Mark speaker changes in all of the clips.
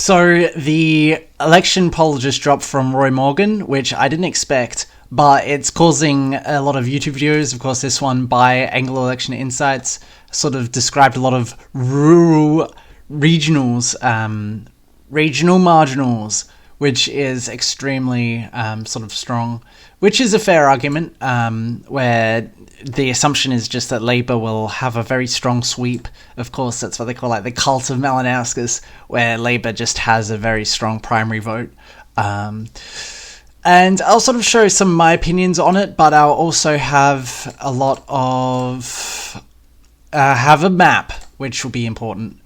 Speaker 1: So the election poll just dropped from Roy Morgan, which I didn't expect, but it's causing a lot of YouTube videos. Of course, this one by Anglo Election Insights sort of described a lot of rural regionals, regional marginals, which is extremely sort of strong, which is a fair argument, where the assumption is just that Labour will have a very strong sweep. Of course, that's what they call like the cult of Malinowskis, where Labour just has a very strong primary vote. And I'll sort of show some of my opinions on it, but I'll also have a lot of... have a map, which will be important.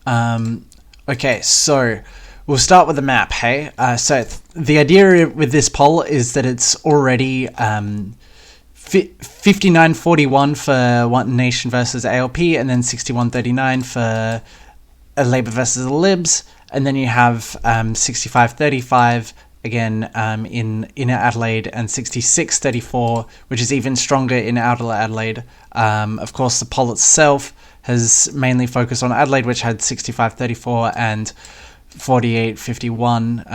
Speaker 1: Okay, so we'll start with the map, hey? So the idea with this poll is that it's already 59-41 for One Nation versus ALP, and then 61-39 for Labour versus the Libs, and then you have 65-35 again in Inner Adelaide, and 66-34, which is even stronger in Outer Adelaide. Of course, the poll itself has mainly focused on Adelaide, which had 65-34 and 48-51,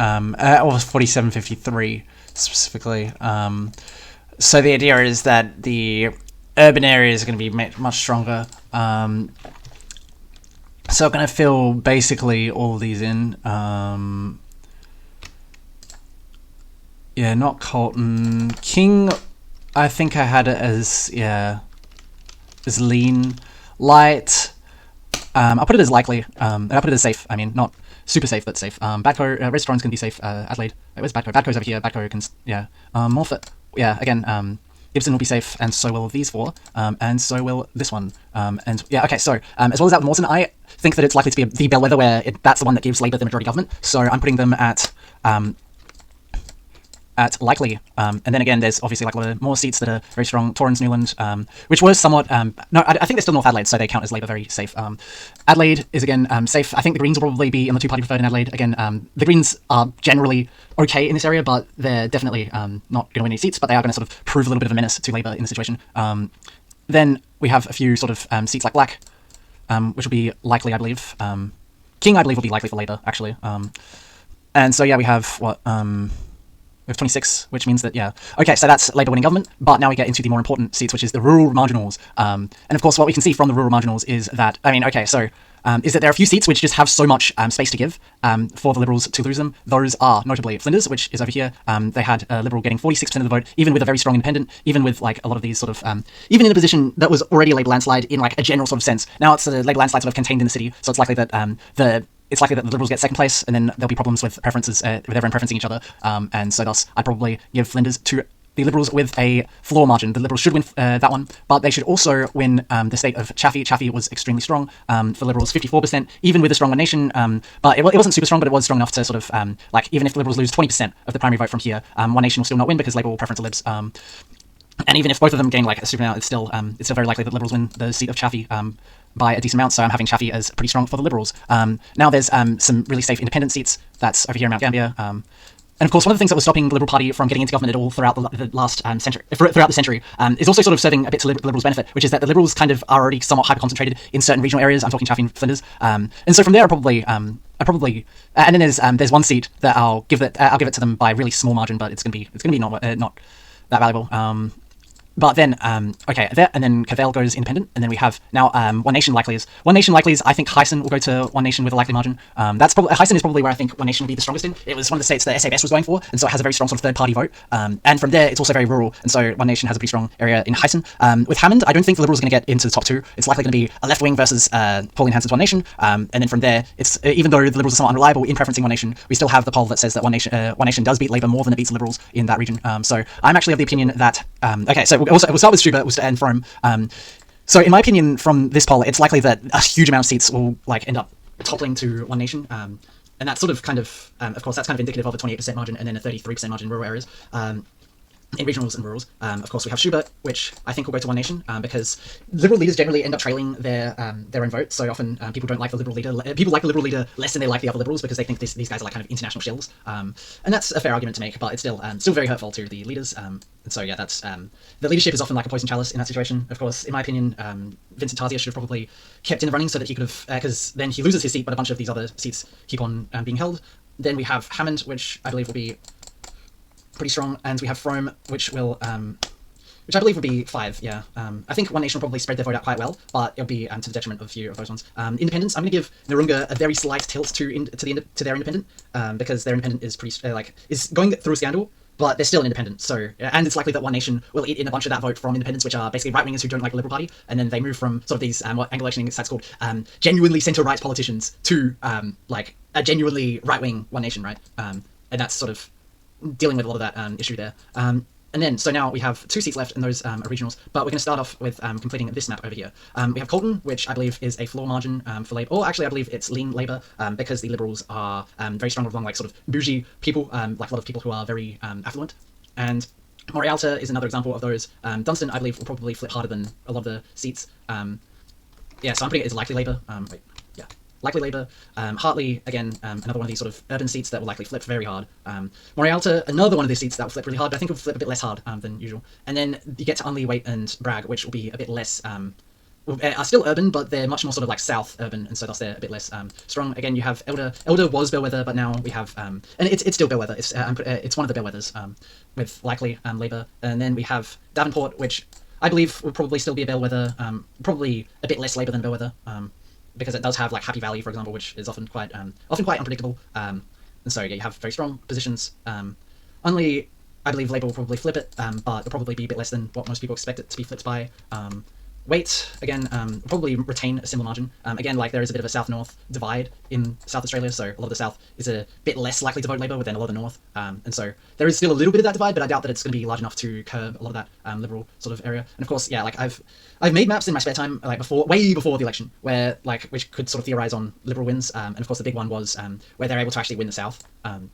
Speaker 1: or 47-53 specifically. So the idea is that the urban areas are going to be much stronger. So I'm going to fill basically all of these in. Yeah, not Colton. King, I think I had it as, yeah, as lean. Light, I'll put it as likely. I'll put it as safe. I mean, not super safe, but safe. Badco, restaurants can be safe. Adelaide. Wait, where's Badco? Badco's over here. Badco can, yeah. Morphet, yeah, again, Gibson will be safe, and so will these four, and so will this one. And yeah, okay, so as well as that with Mawson, I think that it's likely to be the bellwether where that's the one that gives Labour the majority government. So I'm putting them at likely, and then again there's obviously like a lot of more seats that are very strong. Torrens, Newland, which was somewhat no, I think they're still North Adelaide, so they count as Labour very safe. Adelaide is again safe. I think the Greens will probably be in the two-party preferred in Adelaide. Again, the Greens are generally okay in this area, but they're definitely not going to win any seats, but they are going to sort of prove a little bit of a menace to Labour in the situation. Then we have a few sort of seats like Black, which will be likely, I believe. King, I believe, will be likely for Labour, actually. And so yeah, we have what we have 26, which means that, yeah. Okay, so that's Labour winning government, but now we get into the more important seats, which is the rural marginals. And of course, what we can see from the rural marginals is that, I mean, okay, so is that there are a few seats which just have so much space to give for the Liberals to lose them. Those are notably Flinders, which is over here. They had a Liberal getting 46% of the vote, even with a very strong independent, even with like a lot of these sort of, even in a position that was already a Labour landslide in like a general sort of sense. Now it's a Labour landslide sort of contained in the city, so it's likely that it's likely that the Liberals get second place, and then there'll be problems with preferences, with everyone preferencing each other, and so thus I'd probably give Flinders to the Liberals with a floor margin. The Liberals should win that one, but they should also win the state of Chaffey. Chaffey was extremely strong for Liberals, 54%, even with a strong One Nation, but it wasn't super strong, but it was strong enough to sort of, like, even if the Liberals lose 20% of the primary vote from here, One Nation will still not win because Labour will preference the Libs. And even if both of them gain like a super amount, it's still very likely that Liberals win the seat of Chaffey by a decent amount, so I'm having Chaffey as pretty strong for the Liberals. Now there's some really safe independent seats, that's over here in Mount Gambier. And of course, one of the things that was stopping the Liberal Party from getting into government at all throughout the last century, throughout the century, is also sort of serving a bit to the Liberals' benefit, which is that the Liberals kind of are already somewhat hyper-concentrated in certain regional areas. I'm talking Chaffey and Flinders. And so from there, I probably, and then there's one seat that I'll give it to them by a really small margin, but it's gonna be not that valuable. But then, okay, there, and then Cavell goes independent, and then we have now One Nation likelies. One Nation likelies, I think Hyson will go to One Nation with a likely margin. That's probably Hyson is probably where I think One Nation will be the strongest in. It was one of the states that SAS was going for, and so it has a very strong sort of third-party vote. And from there, it's also very rural, and so One Nation has a pretty strong area in Hyson. With Hammond, I don't think the Liberals are going to get into the top two. It's likely going to be a left wing versus Pauline Hanson's One Nation, and then from there, it's even though the Liberals are somewhat unreliable in preferencing One Nation, we still have the poll that says that One Nation does beat Labour more than it beats the Liberals in that region. So I'm actually of the opinion that okay, so we'll start with Stuber. And from so in my opinion from this poll, it's likely that a huge amount of seats will like end up toppling to One Nation, and that's sort of course that's kind of indicative of a 28% margin and then a 33% margin in rural areas. in regionals and rurals. Of course, we have Schubert, which I think will go to One Nation because Liberal leaders generally end up trailing their own vote. So often people don't like the Liberal leader. People like the Liberal leader less than they like the other Liberals because they think these guys are like kind of international shills. And that's a fair argument to make, but it's still very hurtful to the leaders. And so yeah, that's the leadership is often like a poison chalice in that situation. Of course, in my opinion, Vincent Tarzia should have probably kept in the running so that he could have, because then he loses his seat, but a bunch of these other seats keep on being held. Then we have Hammond, which I believe will be pretty strong, and we have Frome, which will, which I believe would be 5. Yeah, I think One Nation will probably spread their vote out quite well, but it'll be to the detriment of a few of those ones. Independents, I'm going to give Narunga a very slight tilt to their independent, because their independent is pretty is going through a scandal, but they're still an independent. So, and it's likely that One Nation will eat in a bunch of that vote from independents, which are basically right wingers who don't like the Liberal Party, and then they move from sort of these what Anglo-Electioning sites called genuinely centre right politicians to like a genuinely right wing One Nation, right? And that's sort of dealing with a lot of that issue there. And then, so now we have 2 seats left, and those are regionals, but we're going to start off with completing this map over here. We have Colton, which I believe is a floor margin for Labour, or actually I believe it's lean Labour, because the Liberals are very strong along like sort of bougie people, like a lot of people who are very affluent. And Morialta is another example of those. Dunstan, I believe, will probably flip harder than a lot of the seats. Yeah, so I'm putting it as likely Labour. Likely Labour. Hartley, again, another one of these sort of urban seats that will likely flip very hard. Morialta, another one of these seats that will flip really hard, but I think it will flip a bit less hard than usual. And then you get to Unley, Waite, and Bragg, which will be a bit less, are still urban, but they're much more sort of like south urban, and so thus they're a bit less strong. Again, you have Elder. Elder was Bellwether, but now we have, and it's still Bellwether. It's one of the Bellwethers with likely Labour. And then we have Davenport, which I believe will probably still be a Bellwether, probably a bit less Labour than Bellwether. Because it does have like Happy Valley, for example, which is often quite unpredictable. And so yeah, you have very strong positions. Only I believe Labour will probably flip it, but it'll probably be a bit less than what most people expect it to be flipped by. Waite, again, probably retain a similar margin. Again, like there is a bit of a south-north divide in South Australia, so a lot of the south is a bit less likely to vote Labour than a lot of the north. And so there is still a little bit of that divide, but I doubt that it's going to be large enough to curb a lot of that Liberal sort of area. And of course, yeah, like I've made maps in my spare time, like way before the election, where like which could sort of theorise on Liberal wins. And of course, the big one was where they're able to actually win the south. And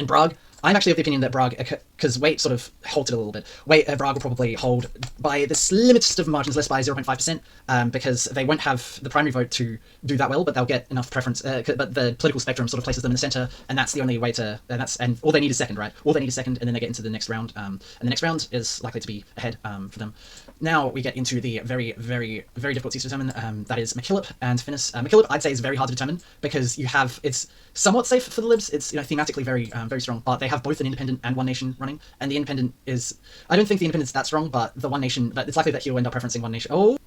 Speaker 1: Bragg, I'm actually of the opinion that Bragg, because Waite sort of halted a little bit, Bragg will probably hold by the slimmest of margins, less by 0.5%, because they won't have the primary vote to do that well, but they'll get enough preference, but the political spectrum sort of places them in the centre, and that's the only way to, and all they need is second, right? All they need is second, and then they get into the next round, and the next round is likely to be ahead for them. Now we get into the very, very, very difficult seats to determine, that is MacKillop and Finnis. MacKillop, I'd say, is very hard to determine, because it's somewhat safe for the Libs, it's thematically very, very strong, but they have both an independent and One Nation running, and the independent is, I don't think the independent's that strong, but the One Nation, but it's likely that he'll end up preferencing One Nation. Oh,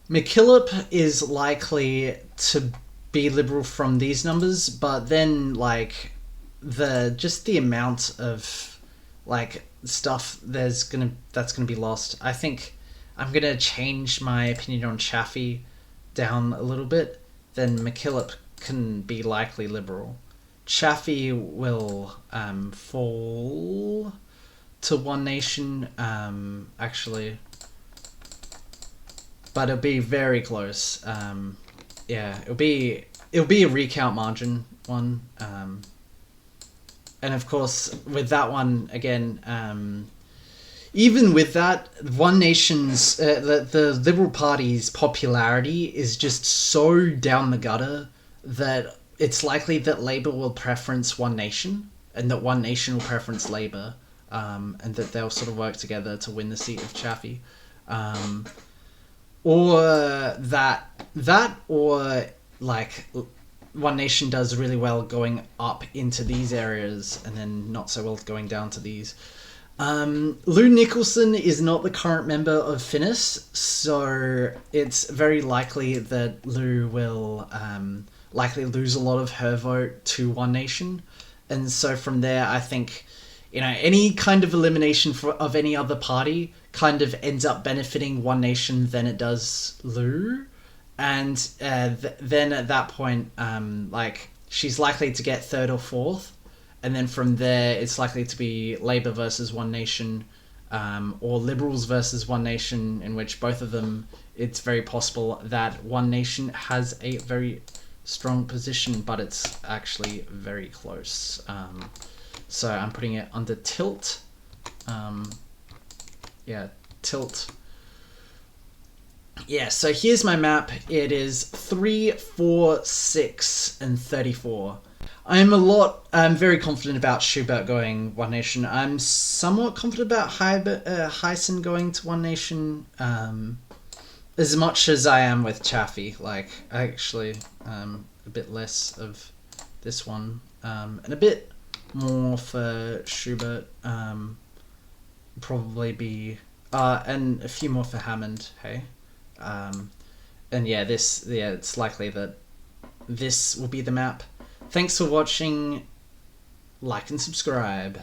Speaker 1: MacKillop is likely to be Liberal from these numbers, but then like the amount of like stuff that's gonna be lost. I think I'm gonna change my opinion on Chaffee down a little bit. Then MacKillop can be likely Liberal. Chaffee will fall to One Nation, actually, but it'll be very close. Yeah, it'll be a recount margin one, and of course with that one again, even with that, One Nation's the Liberal Party's popularity is just so down the gutter that it's likely that Labour will preference One Nation, and that One Nation will preference Labour, and that they'll sort of work together to win the seat of Chaffee, or that or like One Nation does really well going up into these areas, and then not so well going down to these. Lou Nicholson is not the current member of Finnis, so it's very likely that Lou will likely lose a lot of her vote to One Nation, and so from there I think any kind of elimination of any other party kind of ends up benefiting One Nation than it does Lou, and then at that point like she's likely to get third or fourth, and then from there it's likely to be Labour versus One Nation, or Liberals versus One Nation, in which both of them, it's very possible that One Nation has a very strong position, but it's actually very close. So I'm putting it under tilt, yeah, tilt. Yeah, so here's my map. It is 3, 4, 6, and 34. I'm very confident about Schubert going One Nation. I'm somewhat confident about Hyson going to One Nation, as much as I am with Chaffee. Like, I actually, a bit less of this one, and a bit more for Schubert, probably be, and a few more for Hammond, hey? And yeah, it's likely that this will be the map. Thanks for watching. Like and subscribe.